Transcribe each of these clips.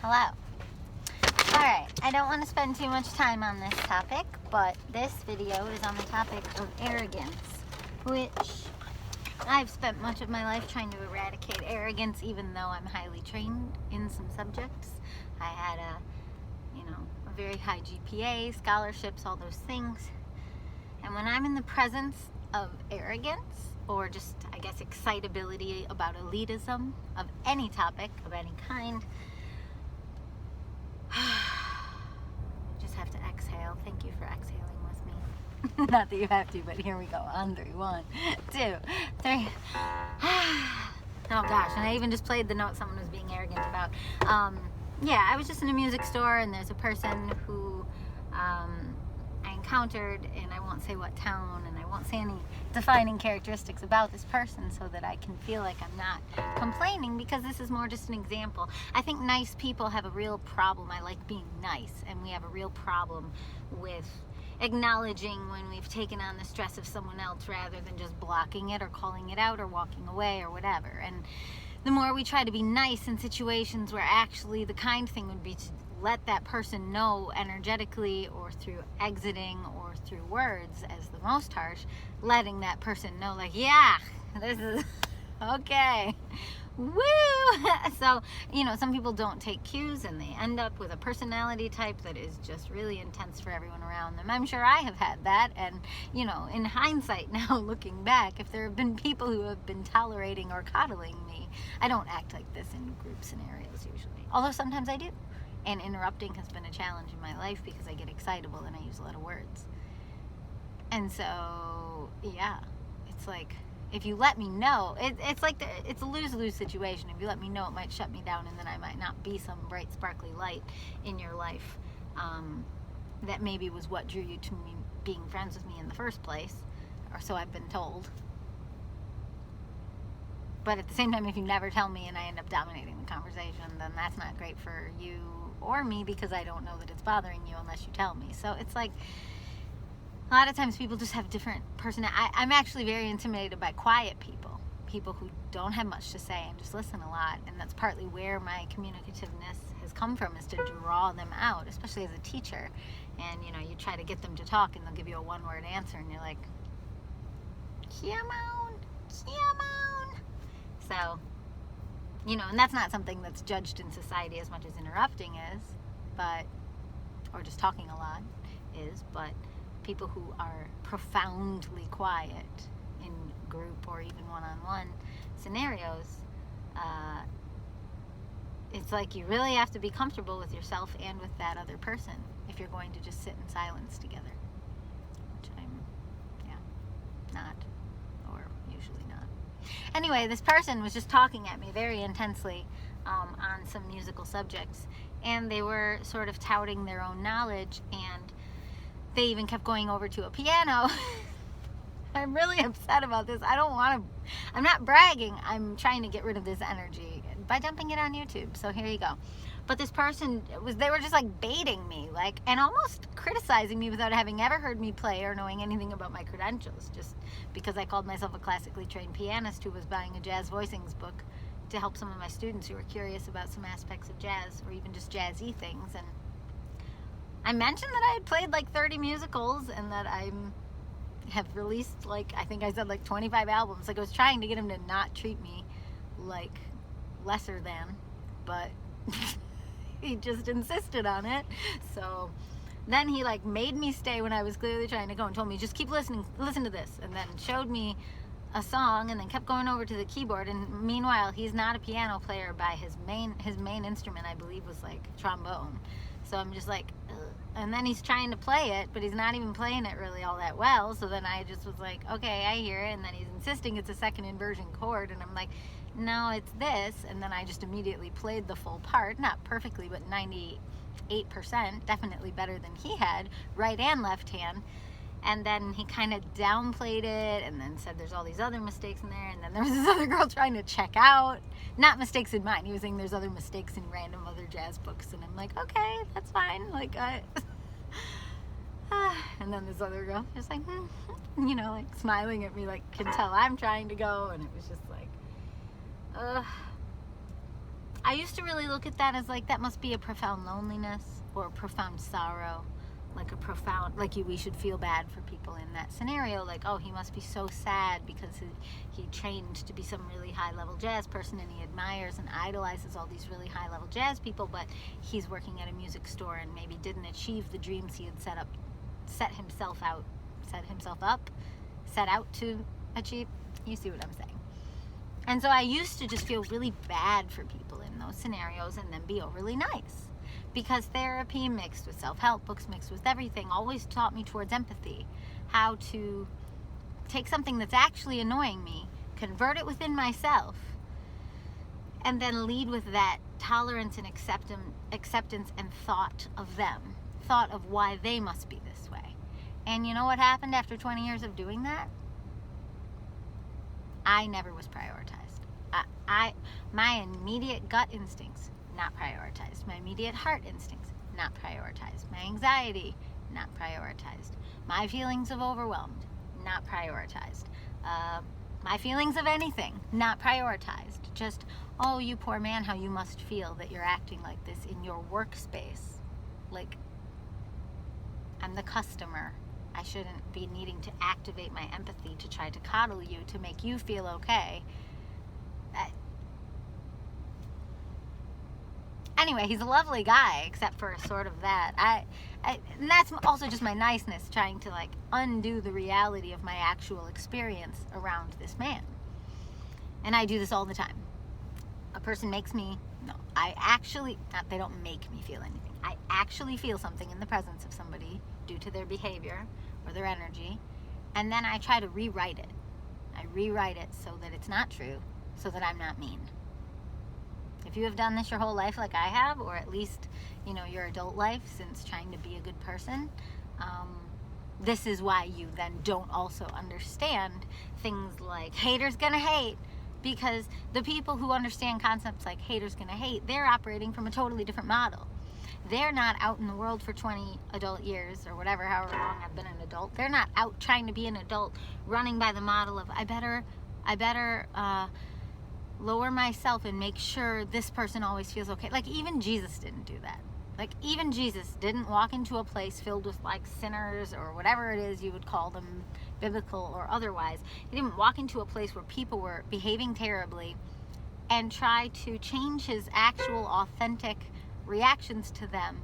Hello. Alright, I don't want to spend too much time on this topic, but this video is on the topic of arrogance, which I've spent much of my life trying to eradicate arrogance, even though I'm highly trained in some subjects. I had a very high GPA, scholarships, all those things. And when I'm in the presence of arrogance, or just, I guess, excitability about elitism of any topic, of any kind, just have to exhale. Thank you for exhaling with me. Not that you have to, but here we go. On 3, 1, 2, 3. Oh gosh, and I even just played the note someone was being arrogant about. Yeah, I was just in a music store, and there's a person who I encountered, and I won't say what town, and I won't say any defining characteristics about this person so that I can feel like I'm not complaining, because this is more just an example. I think nice people have a real problem. I like being nice, and we have a real problem with acknowledging when we've taken on the stress of someone else rather than just blocking it or calling it out or walking away or whatever. And the more we try to be nice in situations where actually the kind thing would be to let that person know energetically or through exiting or through words as the most harsh, letting that person know, like, yeah, this is okay. Woo! So, some people don't take cues, and they end up with a personality type that is just really intense for everyone around them. I'm sure I have had that, and, in hindsight now, looking back, if there have been people who have been tolerating or coddling me, I don't act like this in group scenarios usually. Although sometimes I do. And interrupting has been a challenge in my life because I get excitable and I use a lot of words. And so, yeah, it's like, if you let me know, it's like it's a lose-lose situation. If you let me know, it might shut me down, and then I might not be some bright, sparkly light in your life that maybe was what drew you to me being friends with me in the first place, or so I've been told. But at the same time, if you never tell me and I end up dominating the conversation, then that's not great for you or me, because I don't know that it's bothering you unless you tell me. So it's like, a lot of times people just have different personalities. I'm actually very intimidated by quiet people who don't have much to say and just listen a lot. And that's partly where my communicativeness has come from, is to draw them out, especially as a teacher. And, you try to get them to talk, and they'll give you a one-word answer, and you're like, Kiamon. So, and that's not something that's judged in society as much as interrupting is, or just talking a lot is, but people who are profoundly quiet in group or even one-on-one scenarios, it's like you really have to be comfortable with yourself and with that other person if you're going to just sit in silence together, which I'm, not, or usually not. Anyway, this person was just talking at me very intensely on some musical subjects, and they were sort of touting their own knowledge, and they even kept going over to a piano. I'm really upset about this. I'm not bragging. I'm trying to get rid of this energy by dumping it on YouTube. So here you go. But this person they were just like baiting me, and almost criticizing me without having ever heard me play or knowing anything about my credentials, just because I called myself a classically trained pianist who was buying a jazz voicings book to help some of my students who were curious about some aspects of jazz, or even just jazzy things. And I mentioned that I had played 30 musicals, and that I have released I think I said 25 albums. I was trying to get him to not treat me like lesser than, but he just insisted on it. So then he made me stay when I was clearly trying to go, and told me, just keep listening, listen to this, and then showed me a song, and then kept going over to the keyboard. And meanwhile, he's not a piano player by his main instrument, I believe, was trombone. So I'm just ugh. And then he's trying to play it, but he's not even playing it really all that well. So then I just was like, okay, I hear it. And then he's insisting it's a second inversion chord, and I'm like, no, it's this. And then I just immediately played the full part, not perfectly, but 98%, definitely better than he had, right and left hand. And then he kind of downplayed it, and then said there's all these other mistakes in there. And then there was this other girl trying to check out. Not mistakes in mine. He was saying there's other mistakes in random other jazz books. And I'm like, okay, that's fine. And then this other girl just smiling at me, can tell I'm trying to go. And it was just I used to really look at that as like, that must be a profound loneliness or a profound sorrow. Like a profound, like we should feel bad for people in that scenario. Like, oh, he must be so sad because he trained to be some really high level jazz person, and he admires and idolizes all these really high level jazz people, but he's working at a music store and maybe didn't achieve the dreams he had set out to achieve. You see what I'm saying? And so I used to just feel really bad for people in those scenarios and then be overly nice. Because therapy mixed with self-help books, mixed with everything, always taught me towards empathy. How to take something that's actually annoying me, convert it within myself, and then lead with that tolerance and acceptance and thought of them. Thought of why they must be this way. And you know what happened after 20 years of doing that? I never was prioritized. My immediate gut instincts, not prioritized. My immediate heart instincts, not prioritized. My anxiety, not prioritized. My feelings of overwhelmed, not prioritized. My feelings of anything, not prioritized. Just, oh, you poor man, how you must feel that you're acting like this in your workspace. Like, I'm the customer. I shouldn't be needing to activate my empathy to try to coddle you to make you feel okay. Anyway, he's a lovely guy, except for sort of that. And that's also just my niceness, trying to like undo the reality of my actual experience around this man. And I do this all the time. A person makes me, they don't make me feel anything. I actually feel something in the presence of somebody due to their behavior or their energy, and then I try to rewrite it. I rewrite it so that it's not true, so that I'm not mean. If you have done this your whole life like I have, or at least, your adult life since trying to be a good person, this is why you then don't also understand things like haters gonna hate, because the people who understand concepts like haters gonna hate, they're operating from a totally different model. They're not out in the world for 20 adult years or whatever, however long I've been an adult. They're not out trying to be an adult, running by the model of I better lower myself and make sure this person always feels okay. Like, even Jesus didn't do that. Like, even Jesus didn't walk into a place filled with like sinners or whatever it is you would call them, biblical or otherwise. He didn't walk into a place where people were behaving terribly and try to change his actual authentic reactions to them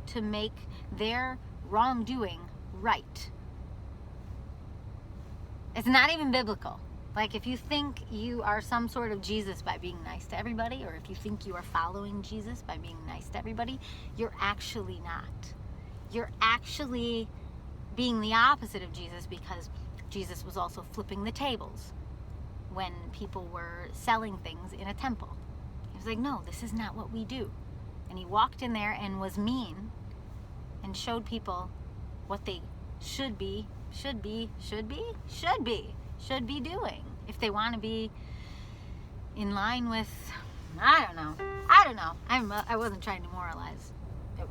to make their wrongdoing right. It's not even biblical. Like, if you think you are some sort of Jesus by being nice to everybody, or if you think you are following Jesus by being nice to everybody, you're actually not. You're actually being the opposite of Jesus, because Jesus was also flipping the tables when people were selling things in a temple. He was like, no, this is not what we do. And he walked in there and was mean and showed people what they should be doing if they want to be in line with, I don't know. I wasn't trying to moralize.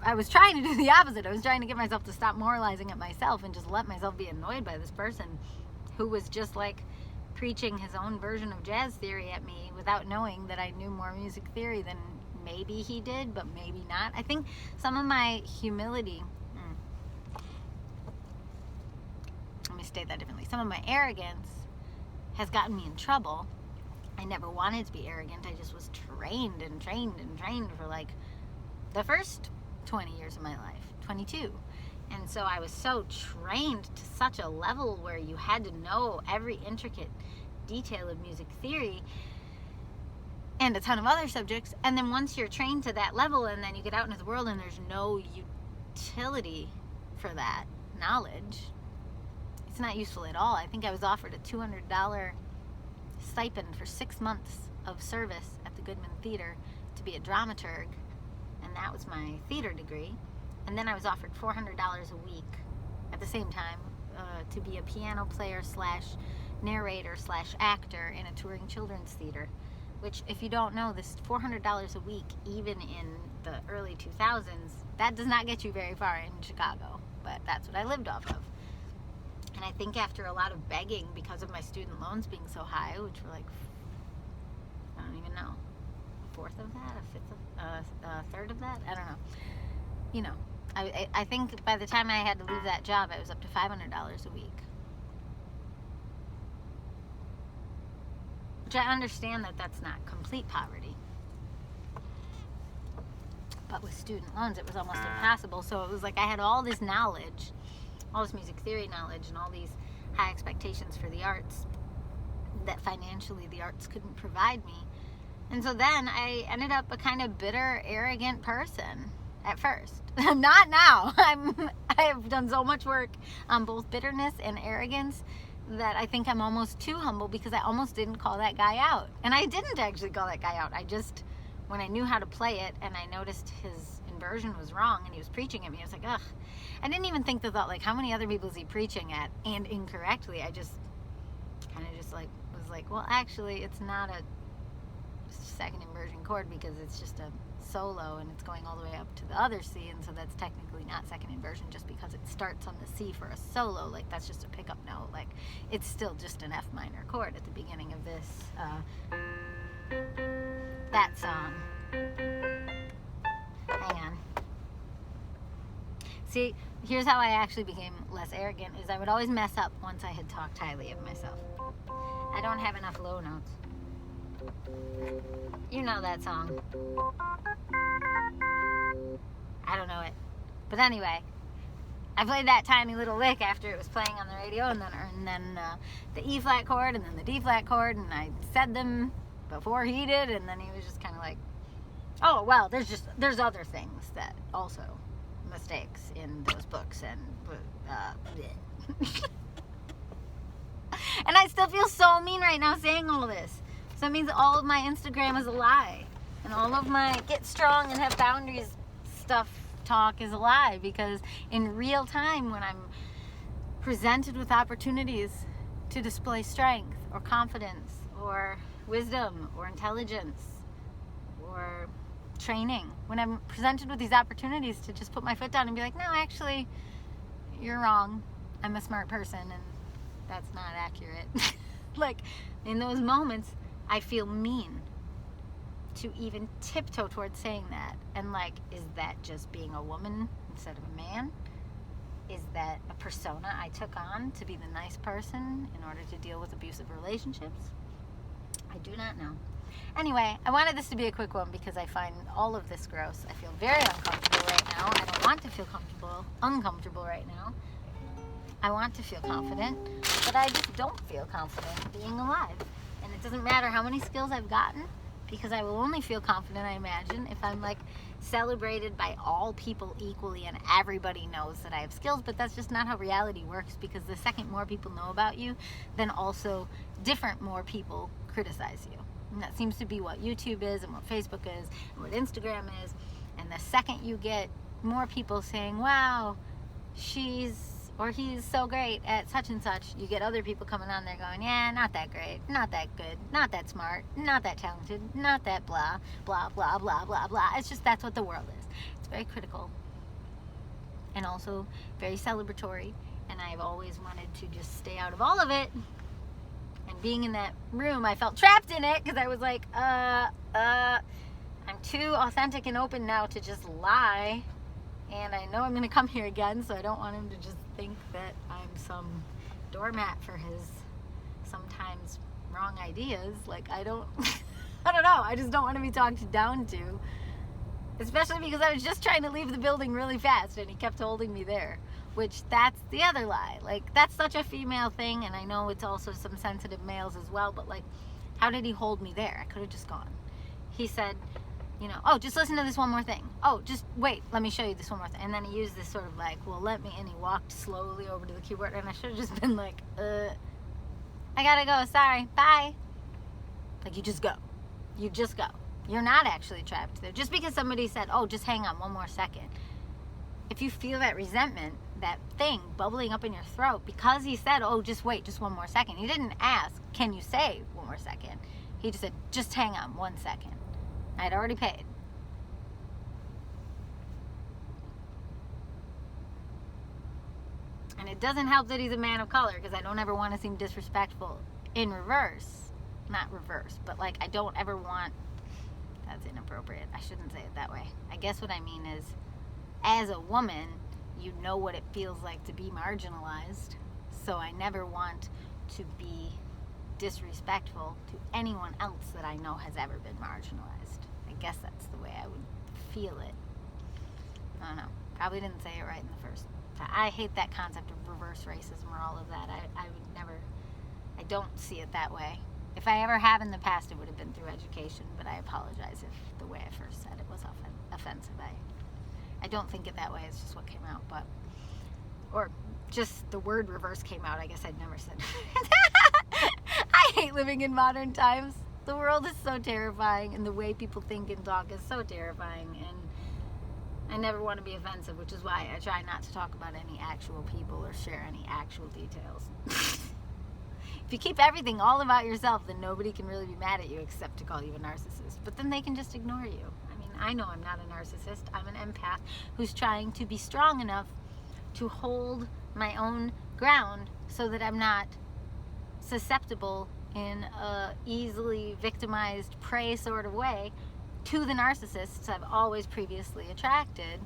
I was trying to do the opposite. I was trying to get myself to stop moralizing at myself and just let myself be annoyed by this person who was just like preaching his own version of jazz theory at me without knowing that I knew more music theory than maybe he did, but maybe not. I think some of my humility, let me state that differently. Some of my arrogance has gotten me in trouble. I never wanted to be arrogant. I just was trained for like the first 20 years of my life, 22. And so I was so trained to such a level where you had to know every intricate detail of music theory and a ton of other subjects. And then once you're trained to that level and then you get out into the world and there's no utility for that knowledge, it's not useful at all. I think I was offered a $200 stipend for 6 months of service at the Goodman Theater to be a dramaturg, and that was my theater degree. And then I was offered $400 a week at the same time to be a piano player / narrator / actor in a touring children's theater, which, if you don't know, this $400 a week, even in the early 2000s, that does not get you very far in Chicago, but that's what I lived off of. And I think after a lot of begging because of my student loans being so high, which were like, I don't even know, fourth of that, a fifth of, a third of that. I don't know. You know, I think by the time I had to leave that job, I was up to $500 a week. Which I understand that that's not complete poverty. But with student loans, it was almost impossible. So it was like I had all this knowledge, all this music theory knowledge, and all these high expectations for the arts that financially the arts couldn't provide me. And so then I ended up a kind of bitter, arrogant person at first. Not now. I have done so much work on both bitterness and arrogance that I think I'm almost too humble, because I almost didn't call that guy out. And I didn't actually call that guy out. I just, when I knew how to play it and I noticed his inversion was wrong and he was preaching at me, I was like, ugh. I didn't even think the thought, like, how many other people is he preaching at, and incorrectly. I just kind of just like was like, well, actually it's not a second inversion chord, because it's just a solo and it's going all the way up to the other C, and so that's technically not second inversion just because it starts on the C for a solo. Like, that's just a pickup note. Like, it's still just an F minor chord at the beginning of this that song. Hang on. See, here's how I actually became less arrogant, is I would always mess up once I had talked highly of myself. I don't have enough low notes. You know that song. I don't know it. But anyway, I played that tiny little lick after it was playing on the radio, and then the E flat chord, and then the D flat chord, and I said them before he did, and then he was just kind of like, oh, well, there's other things that also mistakes in those books, and and I still feel so mean right now saying all this. So that means all of my Instagram is a lie, and all of my get strong and have boundaries stuff talk is a lie, because in real time, when I'm presented with opportunities to display strength or confidence or wisdom or intelligence or training, when I'm presented with these opportunities to just put my foot down and be like, no, actually, you're wrong. I'm a smart person, and that's not accurate. Like, in those moments, I feel mean to even tiptoe towards saying that. And like, is that just being a woman instead of a man? Is that a persona I took on to be the nice person in order to deal with abusive relationships? I do not know. Anyway, I wanted this to be a quick one because I find all of this gross. I feel very uncomfortable right now. I don't want to feel uncomfortable right now. I want to feel confident, but I just don't feel confident being alive. And it doesn't matter how many skills I've gotten, because I will only feel confident, I imagine, if I'm like celebrated by all people equally and everybody knows that I have skills. But that's just not how reality works, because the second more people know about you, then also more people criticize you. And that seems to be what YouTube is, and what Facebook is, and what Instagram is. And the second you get more people saying, wow, she's or he's so great at such and such, you get other people coming on there going, yeah, not that great, not that good, not that smart, not that talented, not that blah, blah, blah, blah, blah, blah. It's just, that's what the world is. It's very critical and also very celebratory, and I've always wanted to just stay out of all of it. And being in that room, I felt trapped in it, because I was like, I'm too authentic and open now to just lie. And I know I'm going to come here again, so I don't want him to just think that I'm some doormat for his sometimes wrong ideas. Like, I don't know. I just don't want to be talked down to. Especially because I was just trying to leave the building really fast, and he kept holding me there. Which, that's the other lie. Like, that's such a female thing, and I know it's also some sensitive males as well, but like, how did he hold me there? I could have just gone. He said, you know, oh, just listen to this one more thing. Oh, just wait, let me show you this one more thing. And then he used this sort of like, well, let me, and he walked slowly over to the keyboard, and I should have just been like, I gotta go, sorry, bye. Like, you just go. You just go. You're not actually trapped there. Just because somebody said, oh, just hang on one more second. If you feel that resentment, that thing bubbling up in your throat, because he said, oh, just wait, just one more second. He didn't ask, can you say one more second? He just said, just hang on 1 second. I'd already paid. And it doesn't help that he's a man of color, because I don't ever want to seem disrespectful in reverse. Not reverse, but like, I don't ever want That's inappropriate. I shouldn't say it that way. I guess what I mean is, as a woman, you know what it feels like to be marginalized. So I never want to be disrespectful to anyone else that I know has ever been marginalized. I guess that's the way I would feel it. I don't know. Probably didn't say it right in the first. I hate that concept of reverse racism or all of that. I would never, I don't see it that way. If I ever have in the past, it would have been through education, but I apologize if the way I first said it was offensive. I don't think it that way. It's just what came out, but, or just the word reverse came out. I guess I'd never said I hate living in modern times. The world is so terrifying, and the way people think and talk is so terrifying, and I never want to be offensive, which is why I try not to talk about any actual people or share any actual details. If you keep everything all about yourself, then nobody can really be mad at you except to call you a narcissist. But then they can just ignore you. I mean, I know I'm not a narcissist. I'm an empath who's trying to be strong enough to hold my own ground so that I'm not susceptible in a easily victimized prey sort of way to the narcissists I've always previously attracted,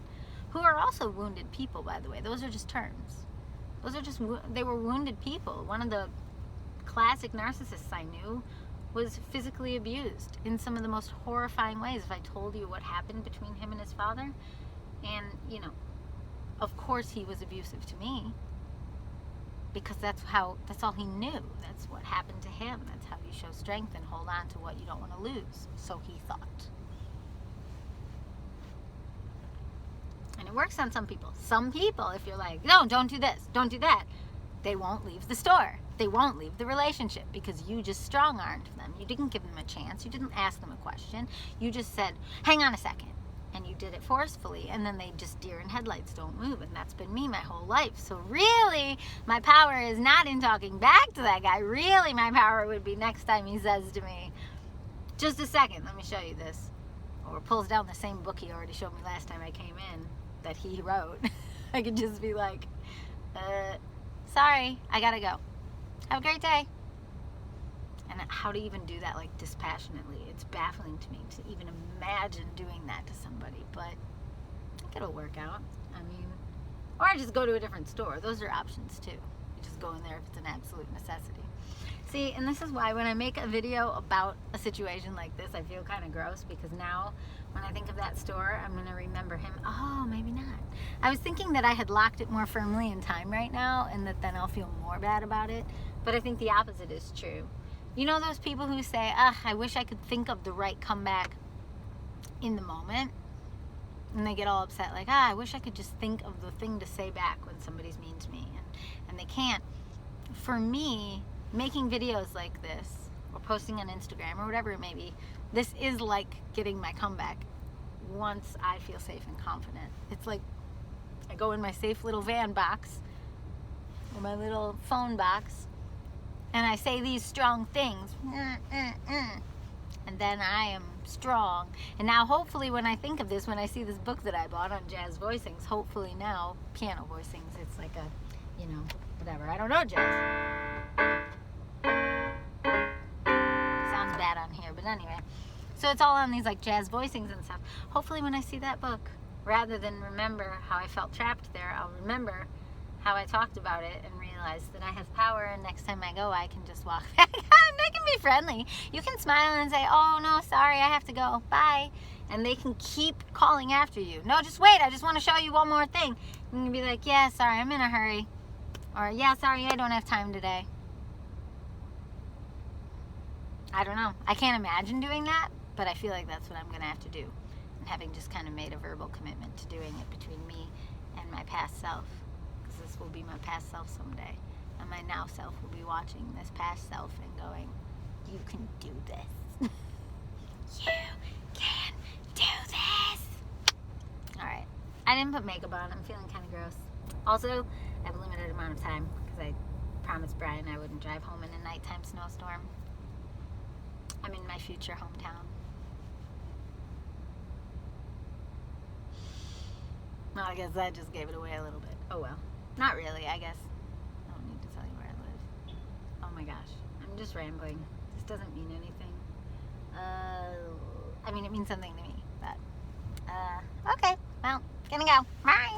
who are also wounded people, by the way. Those are just terms. Those are just, they were wounded people. One of the classic narcissists I knew was physically abused in some of the most horrifying ways. If I told you what happened between him and his father, and, you know, of course he was abusive to me, because that's all he knew. That's what happened to him. That's how you show strength and hold on to what you don't want to lose. So he thought. And it works on some people. Some people, if you're like, no, don't do this, don't do that, they won't leave the store. They won't leave the relationship because you just strong-armed them. You didn't give them a chance. You didn't ask them a question. You just said, hang on a second. And you did it forcefully, and then they just deer in headlights, don't move. And that's been me my whole life. So really, my power is not in talking back to that guy. Really, my power would be next time he says to me, just a second, let me show you this. Or pulls down the same book he already showed me last time I came in that he wrote. I could just be like, sorry, I gotta go. Have a great day. And how to even do that, like, dispassionately. It's baffling to me to even imagine doing that to somebody, but I think it'll work out. I mean, or I just go to a different store. Those are options too. You just go in there if it's an absolute necessity. See, and this is why when I make a video about a situation like this, I feel kind of gross, because now when I think of that store, I'm going to remember him. Oh, maybe not. I was thinking that I had locked it more firmly in time right now, and that then I'll feel more bad about it, but I think the opposite is true. You know those people who say, I wish I could think of the right comeback in the moment? And they get all upset, like, I wish I could just think of the thing to say back when somebody's mean to me. And they can't. For me, making videos like this, or posting on Instagram, or whatever it may be, this is like getting my comeback once I feel safe and confident. It's like I go in my safe little van box, or my little phone box, and I say these strong things, and then I am strong. And now hopefully when I think of this, when I see this book that I bought on jazz voicings, hopefully now, piano voicings, it's like a, you know, whatever, I don't know jazz. Sounds bad on here, but anyway. So it's all on these like jazz voicings and stuff. Hopefully when I see that book, rather than remember how I felt trapped there, I'll remember how I talked about it and realize that I have power, and next time I go, I can just walk back. They can be friendly. You can smile and say, oh, no, sorry, I have to go. Bye. And they can keep calling after you. No, just wait. I just want to show you one more thing. And you'll be like, yeah, sorry, I'm in a hurry. Or, yeah, sorry, I don't have time today. I don't know. I can't imagine doing that, but I feel like that's what I'm going to have to do. And having just kind of made a verbal commitment to doing it between me and my past self. This will be my past self someday, and my now self will be watching this past self and going, you can do this. You can do this. Alright, I didn't put makeup on. I'm feeling kind of gross. Also, I have a limited amount of time because I promised Brian I wouldn't drive home in a nighttime snowstorm. I'm in my future hometown. Well, I guess that just gave it away a little bit. Oh well. Not really, I guess. I don't need to tell you where I live. Oh my gosh. I'm just rambling. This doesn't mean anything. I mean, it means something to me. But, okay. Well, gonna go. Bye.